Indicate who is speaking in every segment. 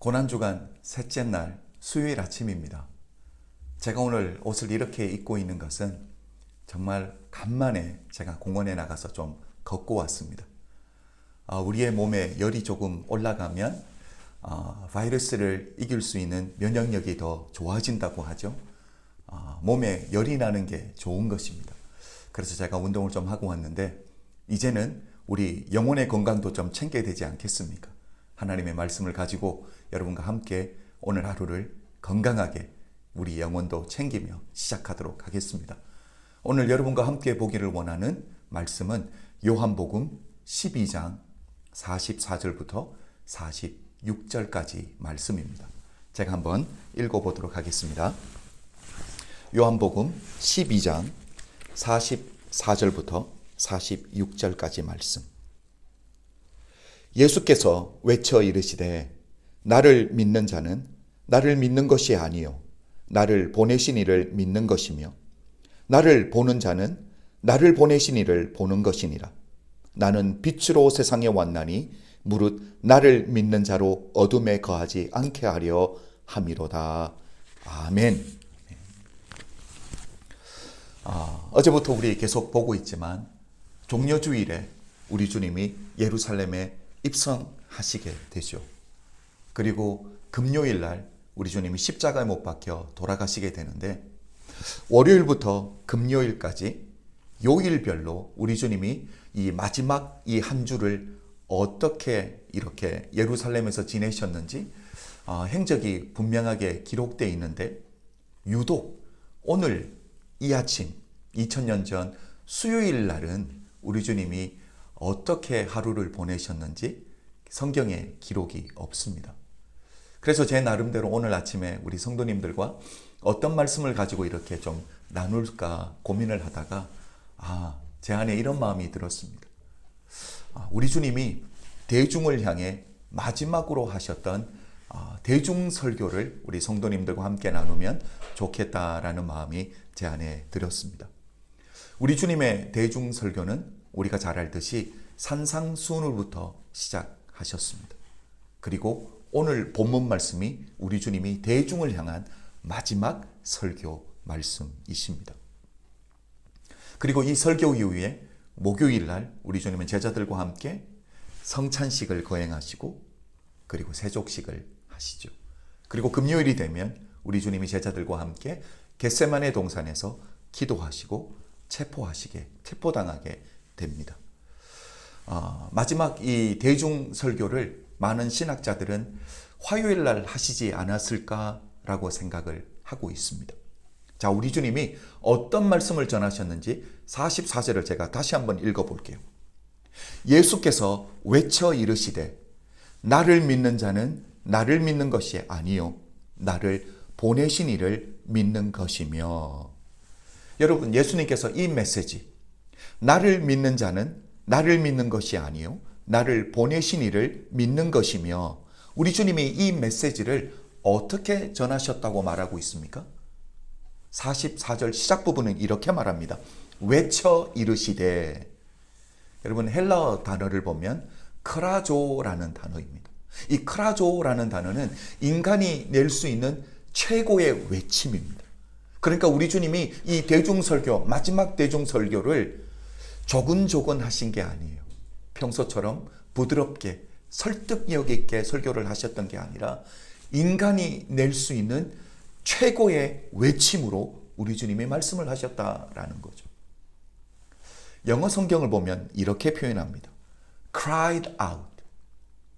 Speaker 1: 고난주간 셋째 날 수요일 아침입니다. 제가 오늘 옷을 이렇게 입고 있는 것은 정말 간만에 제가 공원에 나가서 좀 걷고 왔습니다. 우리의 몸에 열이 조금 올라가면 바이러스를 이길 수 있는 면역력이 더 좋아진다고 하죠. 몸에 열이 나는 게 좋은 것입니다. 그래서 제가 운동을 좀 하고 왔는데 이제는 우리 영혼의 건강도 좀 챙겨야 되지 않겠습니까? 하나님의 말씀을 가지고 여러분과 함께 오늘 하루를 건강하게 우리 영혼도 챙기며 시작하도록 하겠습니다. 오늘 여러분과 함께 보기를 원하는 말씀은 요한복음 12장 44절부터 46절까지 말씀입니다. 제가 한번 읽어보도록 하겠습니다. 요한복음 12장 44절부터 46절까지 말씀. 예수께서 외쳐 이르시되 나를 믿는 자는 나를 믿는 것이 아니요 나를 보내신 이를 믿는 것이며 나를 보는 자는 나를 보내신 이를 보는 것이니라. 나는 빛으로 세상에 왔나니 무릇 나를 믿는 자로 어둠에 거하지 않게 하려 함이로다. 아멘. 어제부터 우리 계속 보고 있지만 종려주일에 우리 주님이 예루살렘에 입성하시게 되죠. 그리고 금요일 날 우리 주님이 십자가에 못 박혀 돌아가시게 되는데 월요일부터 금요일까지 요일별로 우리 주님이 이 마지막 이 한 주를 어떻게 이렇게 예루살렘에서 지내셨는지 행적이 분명하게 기록되어 있는데 유독 오늘 이 아침 2000년 전 수요일 날은 우리 주님이 어떻게 하루를 보내셨는지 성경에 기록이 없습니다. 그래서 제 나름대로 오늘 아침에 우리 성도님들과 어떤 말씀을 가지고 이렇게 좀 나눌까 고민을 하다가 제 안에 이런 마음이 들었습니다. 우리 주님이 대중을 향해 마지막으로 하셨던 대중설교를 우리 성도님들과 함께 나누면 좋겠다라는 마음이 제 안에 들었습니다. 우리 주님의 대중설교는 우리가 잘 알듯이 산상수훈으로부터 시작하셨습니다. 그리고 오늘 본문 말씀이 우리 주님이 대중을 향한 마지막 설교 말씀이십니다. 그리고 이 설교 이후에 목요일 날 우리 주님은 제자들과 함께 성찬식을 거행하시고 그리고 세족식을 하시죠. 그리고 금요일이 되면 우리 주님이 제자들과 함께 겟세마네 동산에서 기도하시고 체포당하게 됩니다. 마지막 이 대중 설교를 많은 신학자들은 화요일 날 하시지 않았을까라고 생각을 하고 있습니다. 자, 우리 주님이 어떤 말씀을 전하셨는지 44절을 제가 다시 한번 읽어볼게요. 예수께서 외쳐 이르시되 나를 믿는 자는 나를 믿는 것이 아니요 나를 보내신 이를 믿는 것이며. 여러분, 예수님께서 이 메시지 나를 믿는 자는 나를 믿는 것이 아니요 나를 보내신 이를 믿는 것이며, 우리 주님이 이 메시지를 어떻게 전하셨다고 말하고 있습니까? 44절 시작 부분은 이렇게 말합니다. 외쳐 이르시되. 여러분, 헬라어 단어를 보면 크라조라는 단어입니다. 이 크라조라는 단어는 인간이 낼 수 있는 최고의 외침입니다. 그러니까 우리 주님이 이 대중설교, 마지막 대중설교를 조근조근 하신 게 아니에요. 평소처럼 부드럽게 설득력 있게 설교를 하셨던 게 아니라 인간이 낼 수 있는 최고의 외침으로 우리 주님이 말씀을 하셨다라는 거죠. 영어 성경을 보면 이렇게 표현합니다. cried out.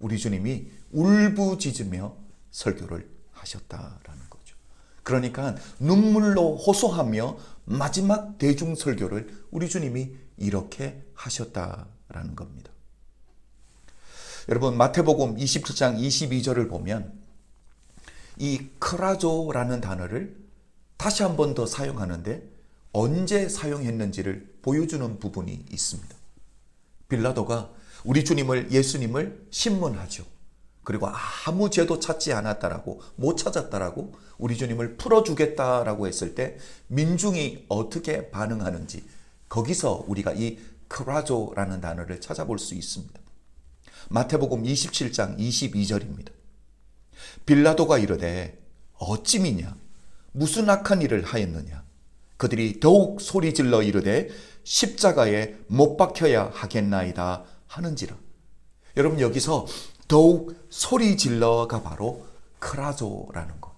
Speaker 1: 우리 주님이 울부짖으며 설교를 하셨다라는 거죠. 그러니까 눈물로 호소하며 마지막 대중 설교를 우리 주님이 이렇게 하셨다라는 겁니다. 여러분, 마태복음 27장 22절을 보면 이 크라조라는 단어를 다시 한 번 더 사용하는데 언제 사용했는지를 보여주는 부분이 있습니다. 빌라도가 우리 주님을, 예수님을 신문하죠. 그리고 아무 죄도 찾지 않았다라고, 못 찾았다라고 우리 주님을 풀어주겠다라고 했을 때 민중이 어떻게 반응하는지 거기서 우리가 이 크라조라는 단어를 찾아볼 수 있습니다. 마태복음 27장 22절입니다. 빌라도가 이르되 어찌미냐 무슨 악한 일을 하였느냐. 그들이 더욱 소리질러 이르되 십자가에 못 박혀야 하겠나이다 하는지라. 여러분, 여기서 더욱 소리질러가 바로 크라조라는 거.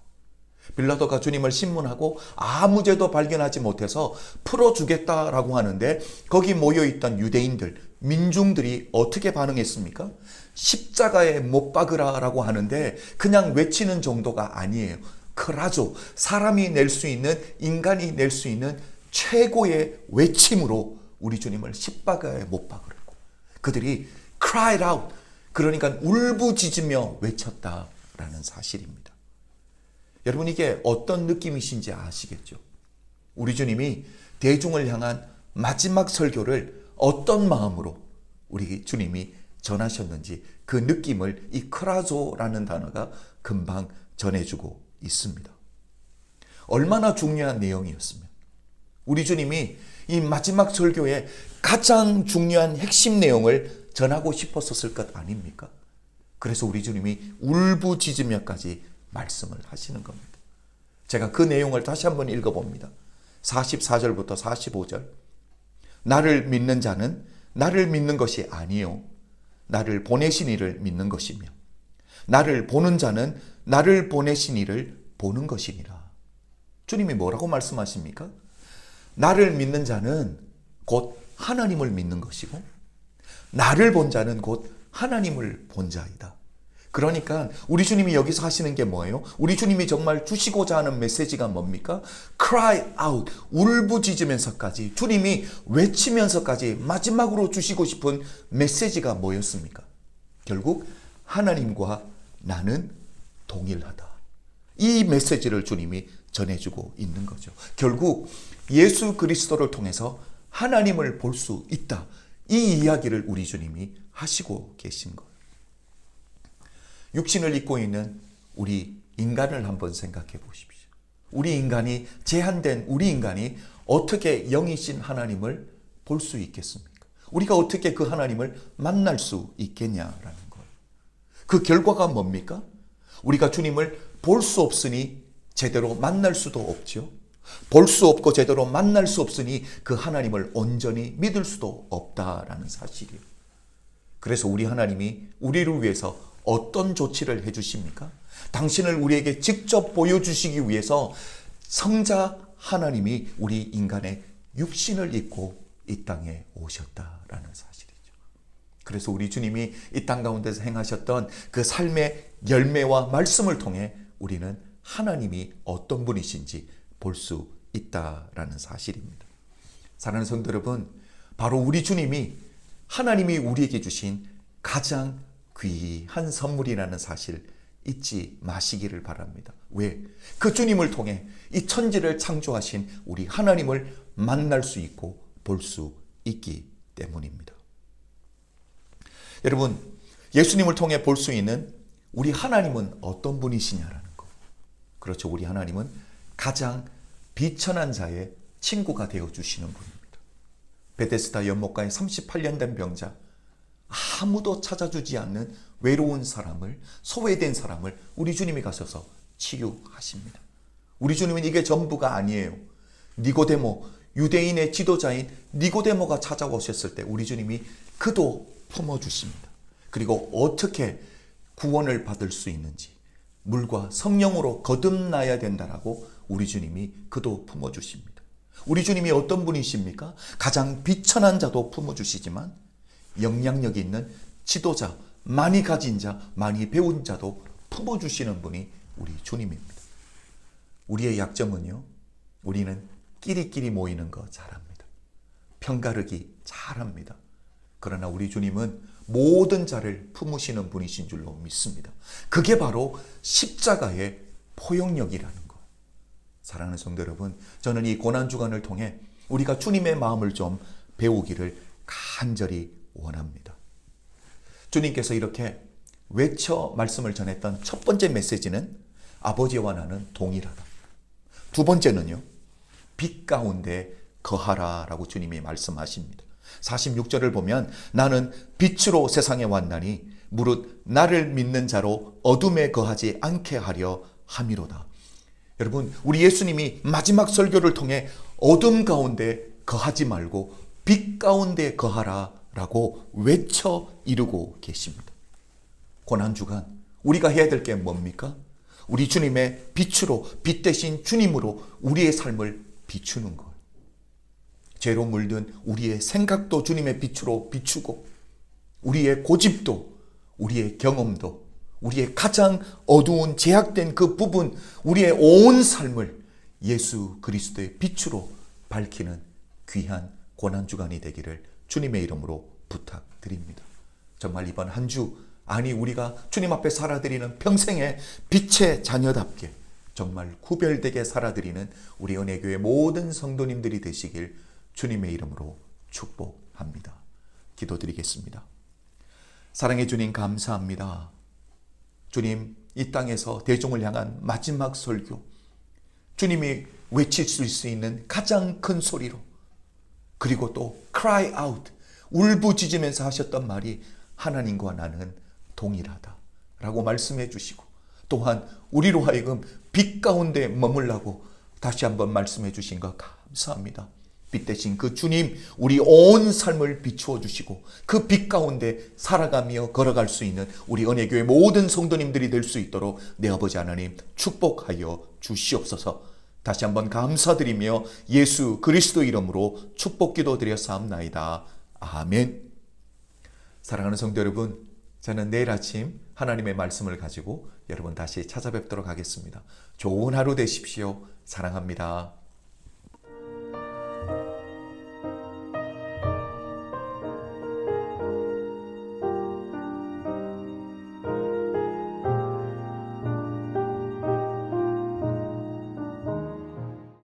Speaker 1: 빌라도가 주님을 신문하고 아무 죄도 발견하지 못해서 풀어주겠다라고 하는데 거기 모여있던 유대인들, 민중들이 어떻게 반응했습니까? 십자가에 못 박으라라고 하는데 그냥 외치는 정도가 아니에요. 크라조, 사람이 낼 수 있는, 인간이 낼 수 있는 최고의 외침으로 우리 주님을 십자가에 못 박으라고. 그들이 cried out, 그러니까 울부짖으며 외쳤다라는 사실입니다. 여러분, 이게 어떤 느낌이신지 아시겠죠? 우리 주님이 대중을 향한 마지막 설교를 어떤 마음으로 우리 주님이 전하셨는지 그 느낌을 이 크라조라는 단어가 금방 전해주고 있습니다. 얼마나 중요한 내용이었으면 우리 주님이 이 마지막 설교의 가장 중요한 핵심 내용을 전하고 싶었을 것 아닙니까? 그래서 우리 주님이 울부짖으며까지 말씀을 하시는 겁니다. 제가 그 내용을 다시 한번 읽어봅니다. 44절부터 45절. 나를 믿는 자는 나를 믿는 것이 아니요 나를 보내신 이를 믿는 것이며 나를 보는 자는 나를 보내신 이를 보는 것이니라. 주님이 뭐라고 말씀하십니까? 나를 믿는 자는 곧 하나님을 믿는 것이고 나를 본 자는 곧 하나님을 본 자이다. 그러니까 우리 주님이 여기서 하시는 게 뭐예요? 우리 주님이 정말 주시고자 하는 메시지가 뭡니까? cry out, 울부짖으면서까지, 주님이 외치면서까지 마지막으로 주시고 싶은 메시지가 뭐였습니까? 결국 하나님과 나는 동일하다. 이 메시지를 주님이 전해주고 있는 거죠. 결국 예수 그리스도를 통해서 하나님을 볼 수 있다. 이 이야기를 우리 주님이 하시고 계신 거예요. 육신을 입고 있는 우리 인간을 한번 생각해 보십시오. 우리 인간이, 제한된 우리 인간이 어떻게 영이신 하나님을 볼 수 있겠습니까? 우리가 어떻게 그 하나님을 만날 수 있겠냐라는 거예요. 그 결과가 뭡니까? 우리가 주님을 볼 수 없으니 제대로 만날 수도 없죠. 볼 수 없고 제대로 만날 수 없으니 그 하나님을 온전히 믿을 수도 없다라는 사실이에요. 그래서 우리 하나님이 우리를 위해서 어떤 조치를 해주십니까? 당신을 우리에게 직접 보여주시기 위해서 성자 하나님이 우리 인간의 육신을 입고 이 땅에 오셨다라는 사실이죠. 그래서 우리 주님이 이 땅 가운데서 행하셨던 그 삶의 열매와 말씀을 통해 우리는 하나님이 어떤 분이신지 볼 수 있다라는 사실입니다. 사랑하는 성도 여러분, 바로 우리 주님이 하나님이 우리에게 주신 가장 귀한 선물이라는 사실 잊지 마시기를 바랍니다. 왜? 그 주님을 통해 이 천지를 창조하신 우리 하나님을 만날 수 있고 볼 수 있기 때문입니다. 여러분, 예수님을 통해 볼 수 있는 우리 하나님은 어떤 분이시냐라는 거. 그렇죠. 우리 하나님은 가장 비천한 자의 친구가 되어주시는 분입니다. 베데스다 연못가에 38년 된 병자, 아무도 찾아주지 않는 외로운 사람을, 소외된 사람을 우리 주님이 가셔서 치유하십니다. 우리 주님은 이게 전부가 아니에요. 니고데모, 유대인의 지도자인 니고데모가 찾아오셨을 때 우리 주님이 그도 품어주십니다. 그리고 어떻게 구원을 받을 수 있는지, 물과 성령으로 거듭나야 된다라고 우리 주님이 그도 품어주십니다. 우리 주님이 어떤 분이십니까? 가장 비천한 자도 품어주시지만 영향력 있는 지도자, 많이 가진 자, 많이 배운 자도 품어주시는 분이 우리 주님입니다. 우리의 약점은요, 우리는 끼리끼리 모이는 거 잘합니다. 편가르기 잘합니다. 그러나 우리 주님은 모든 자를 품으시는 분이신 줄로 믿습니다. 그게 바로 십자가의 포용력이라는 거. 사랑하는 성도 여러분, 저는 이 고난주간을 통해 우리가 주님의 마음을 좀 배우기를 간절히 원합니다. 주님께서 이렇게 외쳐 말씀을 전했던 첫 번째 메시지는 아버지와 나는 동일하다. 두 번째는요, 빛 가운데 거하라라고 주님이 말씀하십니다. 46절을 보면 나는 빛으로 세상에 왔나니 무릇 나를 믿는 자로 어둠에 거하지 않게 하려 함이로다. 여러분, 우리 예수님이 마지막 설교를 통해 어둠 가운데 거하지 말고 빛 가운데 거하라 라고 외쳐 이루고 계십니다. 고난주간 우리가 해야 될 게 뭡니까? 우리 주님의 빛으로, 빛 대신 주님으로 우리의 삶을 비추는 것. 죄로 물든 우리의 생각도 주님의 빛으로 비추고, 우리의 고집도, 우리의 경험도, 우리의 가장 어두운 제약된 그 부분, 우리의 온 삶을 예수 그리스도의 빛으로 밝히는 귀한 고난주간이 되기를 주님의 이름으로 부탁드립니다. 정말 이번 한 주, 아니 우리가 주님 앞에 살아드리는 평생의 빛의 자녀답게 정말 구별되게 살아드리는 우리 은혜교회 모든 성도님들이 되시길 주님의 이름으로 축복합니다. 기도드리겠습니다. 사랑의 주님, 감사합니다. 주님, 이 땅에서 대중을 향한 마지막 설교, 주님이 외칠 수 있는 가장 큰 소리로, 그리고 또 cry out, 울부짖으면서 하셨던 말이 하나님과 나는 동일하다 라고 말씀해 주시고, 또한 우리로 하여금 빛 가운데 머물라고 다시 한번 말씀해 주신 것 감사합니다. 빛 대신 그 주님, 우리 온 삶을 비추어 주시고 그 빛 가운데 살아가며 걸어갈 수 있는 우리 은혜교회 모든 성도님들이 될 수 있도록 내 아버지 하나님 축복하여 주시옵소서. 다시 한번 감사드리며 예수 그리스도 이름으로 축복 기도 드렸사옵나이다. 아멘. 사랑하는 성도 여러분, 저는 내일 아침 하나님의 말씀을 가지고 여러분 다시 찾아뵙도록 하겠습니다. 좋은 하루 되십시오. 사랑합니다.